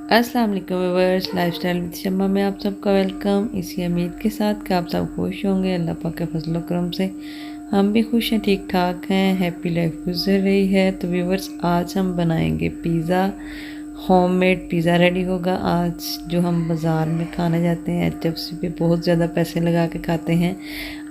अस्सलाम वालेकुम viewers, lifestyle with शम्मा में आप सबका वेलकम। इसी उम्मीद के साथ कि आप सब खुश होंगे। अल्लाह पाक के फजल करम से हम भी खुश हैं, ठीक ठाक हैं, हैप्पी लाइफ गुजर रही है। तो व्यूअर्स, आज हम बनाएंगे पिज़्ज़ा। होममेड पिज़्ज़ा रेडी होगा आज। जो हम बाज़ार में खाने जाते हैं HFC पे बहुत ज़्यादा पैसे लगा के खाते हैं,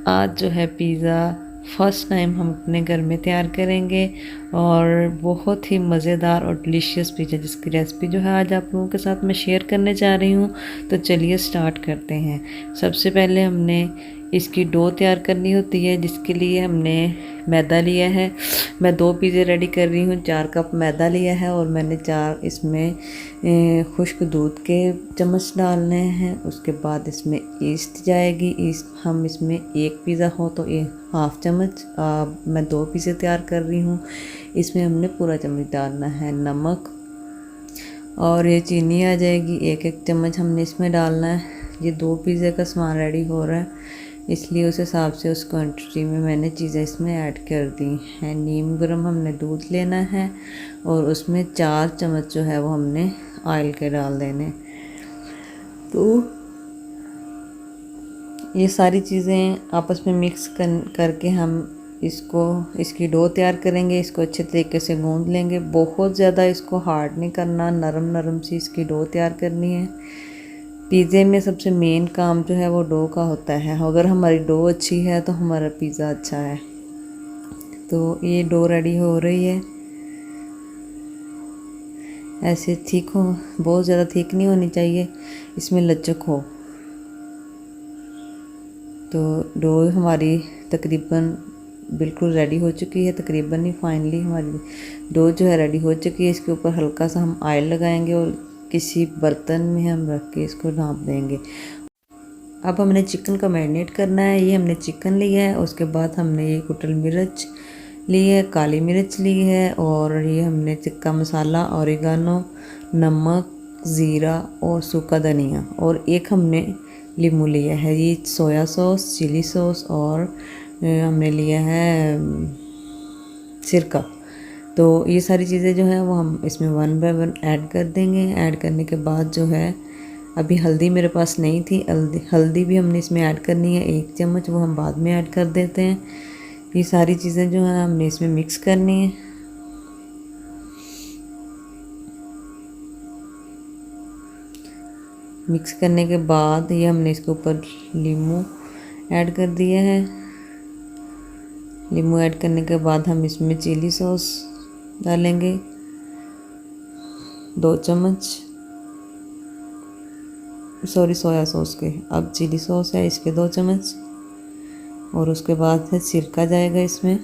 आज जो है पिज़्ज़ा फर्स्ट टाइम हम अपने घर में तैयार करेंगे और बहुत ही मज़ेदार और डिलीशियस पिज़्ज़ा, जिसकी रेसिपी जो है आज आप लोगों के साथ मैं शेयर करने जा रही हूँ। तो चलिए स्टार्ट करते हैं। सबसे पहले हमने इसकी डो तैयार करनी होती है, जिसके लिए हमने मैदा लिया है। मैं 2 पिज़्ज़े रेडी कर रही हूँ। 4 कप मैदा लिया है और मैंने 4 इसमें खुश्क दूध के चम्मच डालने हैं। उसके बाद इसमें ईस्ट जाएगी। ईस्ट हम इसमें 1 पिज़्ज़ा हो तो 1/2 चम्मच। मैं 2 पिज़्ज़े तैयार कर रही हूँ, इसमें हमने पूरा चम्मच डालना है नमक। और ये चीनी आ जाएगी, 1-1 चम्मच हमने इसमें डालना है। ये 2 पिज़्ज़े का सामान रेडी हो रहा है, इसलिए उस हिसाब से उस क्वांटिटी में मैंने चीज़ें इसमें ऐड कर दी हैं। नीम गर्म हमने दूध लेना है और उसमें 4 चम्मच जो है वो हमने ऑयल के डाल देने। तो ये सारी चीज़ें आपस में मिक्स करके हम इसकी डो तैयार करेंगे। इसको अच्छे तरीके से गूंद लेंगे। बहुत ज़्यादा इसको हार्ड नहीं करना, नरम नरम सी इसकी डो तैयार करनी है। पिज़्ज़े में सबसे मेन काम जो है वो डो का होता है। अगर हमारी डो अच्छी है तो हमारा पिज़्ज़ा अच्छा है। तो ये डो रेडी हो रही है। ऐसे थिक हो, बहुत ज़्यादा थिक नहीं होनी चाहिए, इसमें लचक हो। तो डो हमारी तकरीबन बिल्कुल रेडी हो चुकी है। तकरीबन ही, फाइनली हमारी डो जो है रेडी हो चुकी है। इसके ऊपर हल्का सा हम ऑयल लगाएंगे और किसी बर्तन में हम रख के इसको ढाँप देंगे। अब हमने चिकन का मैरिनेट करना है। ये हमने चिकन लिया है, उसके बाद हमने ये कुटल मिर्च ली है, काली मिर्च ली है, और ये हमने टिक्का मसाला, ओरिगानो, नमक, ज़ीरा और सूखा धनिया, और एक हमने लीमू लिया है। ये सोया सॉस, चिली सॉस और हमने लिया है सिरका। तो ये सारी चीज़ें जो है वो हम इसमें 1 बाय 1 ऐड कर देंगे। ऐड करने के बाद जो है, अभी हल्दी मेरे पास नहीं थी, हल्दी भी हमने इसमें ऐड करनी है 1 चम्मच, वो हम बाद में ऐड कर देते हैं। ये सारी चीज़ें जो हैं हमने इसमें मिक्स करनी है। मिक्स करने के बाद ये हमने इसके ऊपर नींबू ऐड कर दिया है। नींबू ऐड करने के बाद हम इसमें चिली सॉस डालेंगे 2 चम्मच, सॉरी सोया सॉस के, अब चिली सॉस है इसके 2 चम्मच, और उसके बाद है सिरका जाएगा इसमें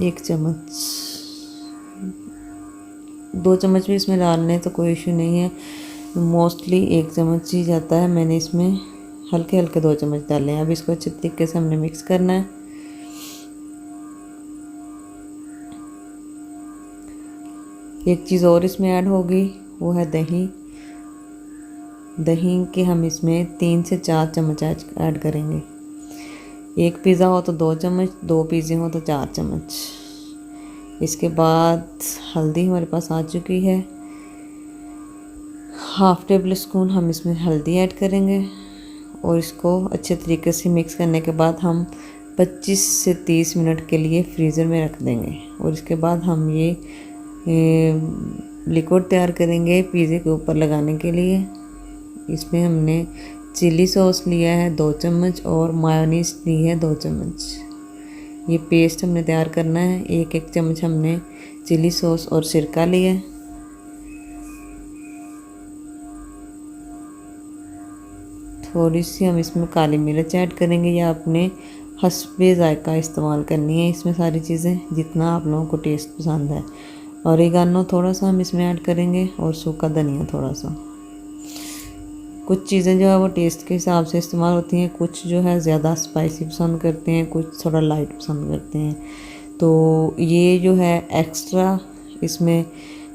1 चम्मच। 2 चम्मच भी इसमें डालने तो कोई इशू नहीं है, मोस्टली 1 चम्मच ही जाता है। मैंने इसमें हल्के हल्के 2 चम्मच डाले हैं। अब इसको अच्छे तरीके से हमने मिक्स करना है। एक चीज़ और इसमें ऐड होगी, वो है दही। दही के हम इसमें 3 से 4 चम्मच ऐड करेंगे। 1 पिज़्ज़ा हो तो 2 चम्मच, 2 पिज़्ज़े हो तो 4 चम्मच। इसके बाद हल्दी हमारे पास आ चुकी है, 1/2 टेबल स्पून हम इसमें हल्दी ऐड करेंगे, और इसको अच्छे तरीके से मिक्स करने के बाद हम 25 से 30 मिनट के लिए फ्रीज़र में रख देंगे। और इसके बाद हम ये लिक्विड तैयार करेंगे पिज़्ज़े के ऊपर लगाने के लिए। इसमें हमने चिली सॉस लिया है 2 चम्मच और मायोनीज़ ली है 2 चम्मच। ये पेस्ट हमने तैयार करना है। 1-1 चम्मच हमने चिली सॉस और सिरका लिया है। थोड़ी सी हम इसमें काली मिर्च ऐड करेंगे, या अपने हस्बे ज़ायका इस्तेमाल करनी है इसमें सारी चीज़ें, जितना आप लोगों को टेस्ट पसंद है। ओरिगानो थोड़ा सा हम इसमें ऐड करेंगे, और सूखा धनिया थोड़ा सा। कुछ चीज़ें जो है वो टेस्ट के हिसाब से इस्तेमाल होती हैं, कुछ जो है ज़्यादा स्पाइसी पसंद करते हैं, कुछ थोड़ा लाइट पसंद करते हैं। तो ये जो है एक्स्ट्रा इसमें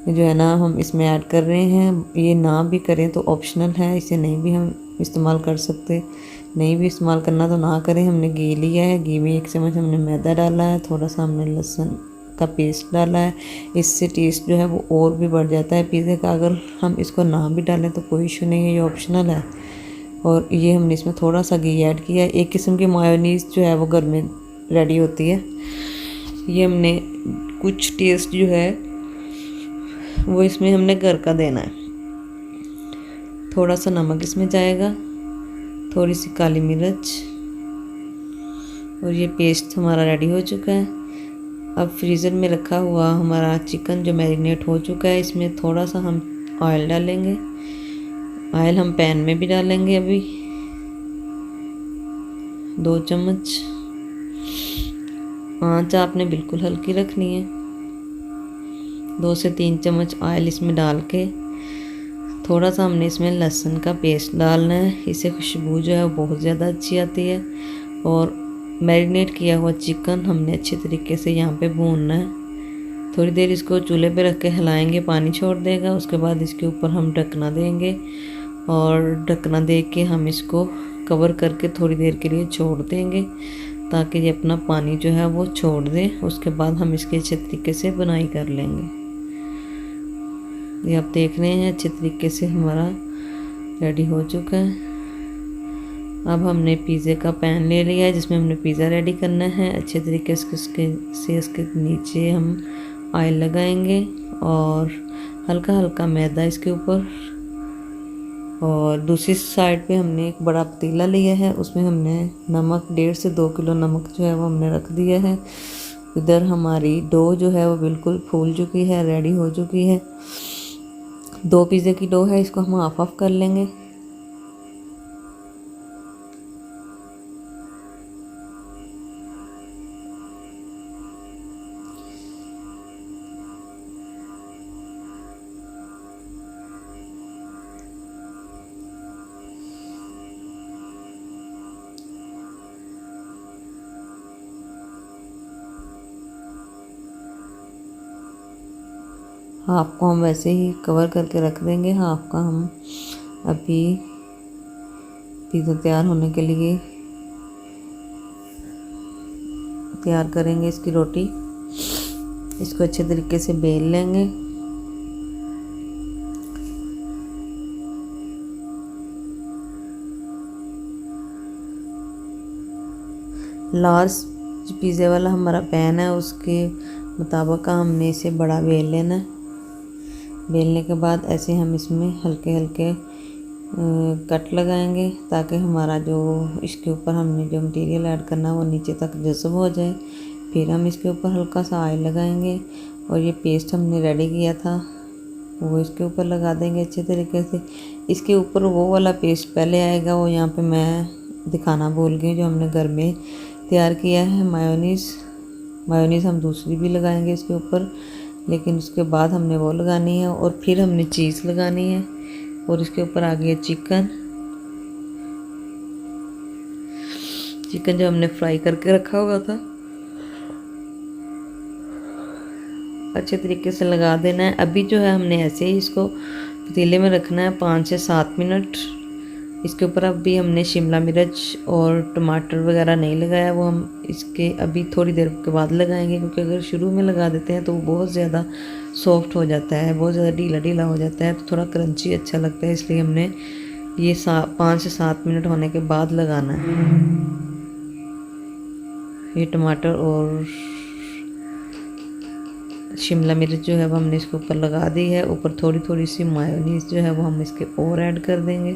जो है ना हम इसमें ऐड कर रहे हैं। ये ना भी करें तो ऑप्शनल है, इसे नहीं भी हम इस्तेमाल कर सकते। नहीं भी इस्तेमाल करना तो ना करें। हमने घी लिया है, घी में 1 चम्मच हमने मैदा डाला है, थोड़ा सा हमने लहसुन का पेस्ट डाला है। इससे टेस्ट जो है वो और भी बढ़ जाता है पिज़्ज़े का। अगर हम इसको ना भी डालें तो कोई इशू नहीं है, ये ऑप्शनल है। और ये हमने इसमें थोड़ा सा घी ऐड किया है। एक किस्म की मायोनीज़ जो है वो घर में रेडी होती है। ये हमने कुछ टेस्ट जो है वो इसमें हमने घर का देना है। थोड़ा सा नमक इसमें जाएगा, थोड़ी सी काली मिर्च, और ये पेस्ट हमारा रेडी हो चुका है। अब फ्रीज़र में रखा हुआ हमारा चिकन जो मैरिनेट हो चुका है, इसमें थोड़ा सा हम ऑयल डालेंगे। ऑयल हम पैन में भी डालेंगे अभी 2 चम्मच। आंच आपने बिल्कुल हल्की रखनी है। 2 से 3 चम्मच ऑयल इसमें डाल के थोड़ा सा हमने इसमें लहसुन का पेस्ट डालना है। इससे खुशबू जो है वो बहुत ज़्यादा अच्छी आती है। और मैरिनेट किया हुआ चिकन हमने अच्छे तरीके से यहाँ पे भूनना है। थोड़ी देर इसको चूल्हे पे रख के हिलाएंगे, पानी छोड़ देगा। उसके बाद इसके ऊपर हम ढकना देंगे और ढकना दे के हम इसको कवर करके थोड़ी देर के लिए छोड़ देंगे ताकि ये अपना पानी जो है वो छोड़ दे। उसके बाद हम इसके अच्छे तरीके से बुनाई कर लेंगे। ये आप देख रहे हैं अच्छे तरीके से हमारा रेडी हो चुका है। अब हमने पिज़्ज़े का पैन ले लिया है जिसमें हमने पिज़्ज़ा रेडी करना है। अच्छे तरीके से इसके नीचे हम ऑयल लगाएंगे और हल्का हल्का मैदा इसके ऊपर। और दूसरी साइड पे हमने एक बड़ा पतीला लिया है, उसमें हमने नमक 1.5 से 2 किलो नमक जो है वो हमने रख दिया है। इधर हमारी डो जो है वो बिल्कुल फूल चुकी है, रेडी हो चुकी है। 2 पिज़्ज़े की डो है, इसको हम हाफ ऑफ कर लेंगे। हाफ को हम वैसे ही कवर करके रख देंगे, हाफ का हम अभी पिज़्ज़ा तैयार होने के लिए तैयार करेंगे। इसकी रोटी इसको अच्छे तरीके से बेल लेंगे। लार्ज पिज़्ज़े वाला हमारा पैन है, उसके मुताबिक हमने इसे बड़ा बेल लेना है। बेलने के बाद ऐसे हम इसमें हल्के हल्के कट लगाएंगे ताकि हमारा जो इसके ऊपर हमने जो मटेरियल ऐड करना है वो नीचे तक जज़ब हो जाए। फिर हम इसके ऊपर हल्का सा ऑयल लगाएंगे और ये पेस्ट हमने रेडी किया था वो इसके ऊपर लगा देंगे अच्छे तरीके से। इसके ऊपर वो वाला पेस्ट पहले आएगा, वो यहाँ पे मैं दिखाना भूल गई, जो हमने घर में तैयार किया है। मायोनीज़ हम दूसरी भी लगाएंगे इसके ऊपर, लेकिन उसके बाद हमने वो लगानी है और फिर हमने चीज़ लगानी है। और इसके ऊपर आ गया चिकन जो हमने फ्राई करके रखा हुआ था, अच्छे तरीके से लगा देना है। अभी जो है हमने ऐसे ही इसको पतीले में रखना है 5 से 7 मिनट। इसके ऊपर अभी हमने शिमला मिर्च और टमाटर वगैरह नहीं लगाया, वो हम इसके अभी थोड़ी देर के बाद लगाएंगे, क्योंकि अगर शुरू में लगा देते हैं तो वो बहुत ज़्यादा सॉफ्ट हो जाता है, बहुत ज़्यादा ढीला ढीला हो जाता है, तो थोड़ा क्रंची अच्छा लगता है। इसलिए हमने ये 5 से 7 मिनट होने के बाद लगाना है। ये टमाटर और शिमला मिर्च जो है वो हमने इसके ऊपर लगा दी है। ऊपर थोड़ी थोड़ी सी मायोनीज़ जो है वो हम इसके और ऐड कर देंगे।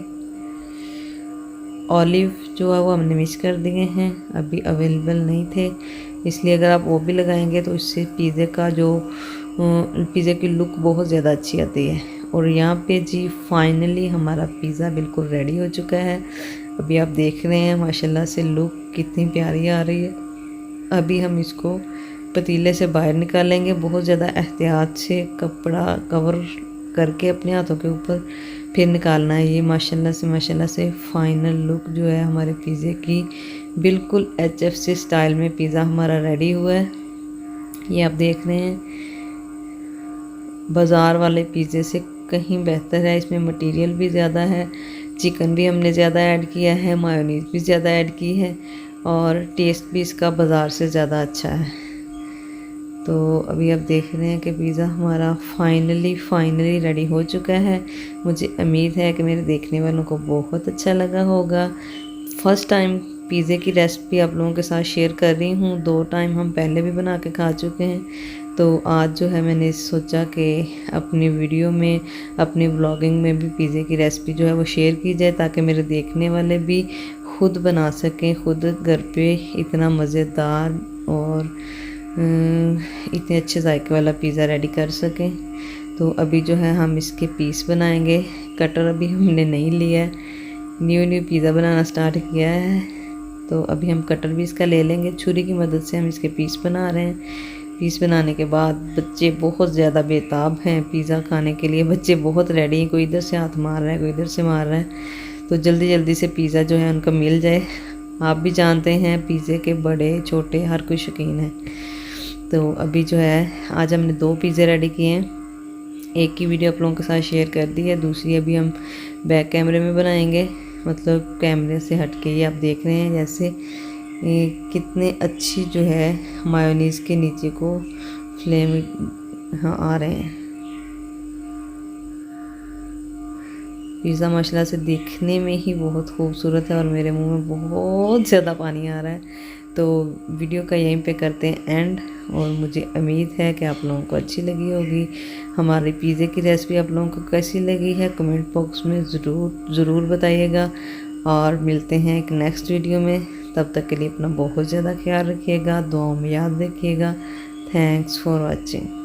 ऑलिव जो है वो हमने मिक्स कर दिए हैं, अभी अवेलेबल नहीं थे, इसलिए अगर आप वो भी लगाएंगे तो इससे पिज़्ज़े की लुक बहुत ज़्यादा अच्छी आती है। और यहाँ पे जी फाइनली हमारा पिज़्ज़ा बिल्कुल रेडी हो चुका है। अभी आप देख रहे हैं माशाल्लाह से लुक कितनी प्यारी आ रही है। अभी हम इसको पतीले से बाहर निकालेंगे, बहुत ज़्यादा एहतियात से कपड़ा कवर करके अपने हाथों के ऊपर फिर निकालना है। ये माशाल्लाह से फ़ाइनल लुक जो है हमारे पिज़्ज़े की, बिल्कुल HFC स्टाइल में पिज़्ज़ा हमारा रेडी हुआ है। ये आप देख रहे हैं बाज़ार वाले पिज़्ज़े से कहीं बेहतर है। इसमें मटेरियल भी ज़्यादा है, चिकन भी हमने ज़्यादा ऐड किया है, मायोनीज़ भी ज़्यादा ऐड की है और टेस्ट भी इसका बाज़ार से ज़्यादा अच्छा है। तो अभी आप देख रहे हैं कि पिज़्ज़ा हमारा फाइनली रेडी हो चुका है। मुझे उम्मीद है कि मेरे देखने वालों को बहुत अच्छा लगा होगा। फर्स्ट टाइम पिज़्ज़े की रेसिपी आप लोगों के साथ शेयर कर रही हूँ। 2 टाइम हम पहले भी बना के खा चुके हैं। तो आज जो है मैंने सोचा कि अपनी वीडियो में, अपनी व्लॉगिंग में भी पिज़्ज़े की रेसिपी जो है वो शेयर की जाए, ताकि मेरे देखने वाले भी खुद बना सकें, खुद घर पे इतना मज़ेदार और इतने अच्छे जायके वाला पिज़्ज़ा रेडी कर सकें। तो अभी जो है हम इसके पीस बनाएंगे। कटर अभी हमने नहीं लिया है, न्यू पिज़्ज़ा बनाना स्टार्ट किया है। तो अभी हम कटर भी इसका ले लेंगे। छुरी की मदद से हम इसके पीस बना रहे हैं। पीस बनाने के बाद बच्चे बहुत ज़्यादा बेताब हैं पिज़्ज़ा खाने के लिए। बच्चे बहुत रेडी हैं, कोई इधर से हाथ मार रहा है, कोई इधर से मार रहा है। तो जल्दी से पिज़्ज़ा जो है उनका मिल जाए। आप भी जानते हैं पिज़्ज़े के बड़े छोटे हर कोई शौकीन है। तो अभी जो है आज हमने 2 पिज़्ज़े रेडी किए हैं। एक की वीडियो आप लोगों के साथ शेयर कर दी है, दूसरी अभी हम बैक कैमरे में बनाएंगे, मतलब कैमरे से हट के। ये आप देख रहे हैं जैसे कितने अच्छी जो है मायोनीज़ के नीचे को फ्लेम आ रहे हैं। पिज़्ज़ा माशाल्लाह से देखने में ही बहुत खूबसूरत है और मेरे मुंह में बहुत ज़्यादा पानी आ रहा है। तो वीडियो का यहीं पे करते हैं एंड। और मुझे उम्मीद है कि आप लोगों को अच्छी लगी होगी। हमारी पिज़्ज़े की रेसिपी आप लोगों को कैसी लगी है कमेंट बॉक्स में ज़रूर बताइएगा। और मिलते हैं एक नेक्स्ट वीडियो में। तब तक के लिए अपना बहुत ज़्यादा ख्याल रखिएगा, दुआओं में याद रखिएगा। Thanks for watching.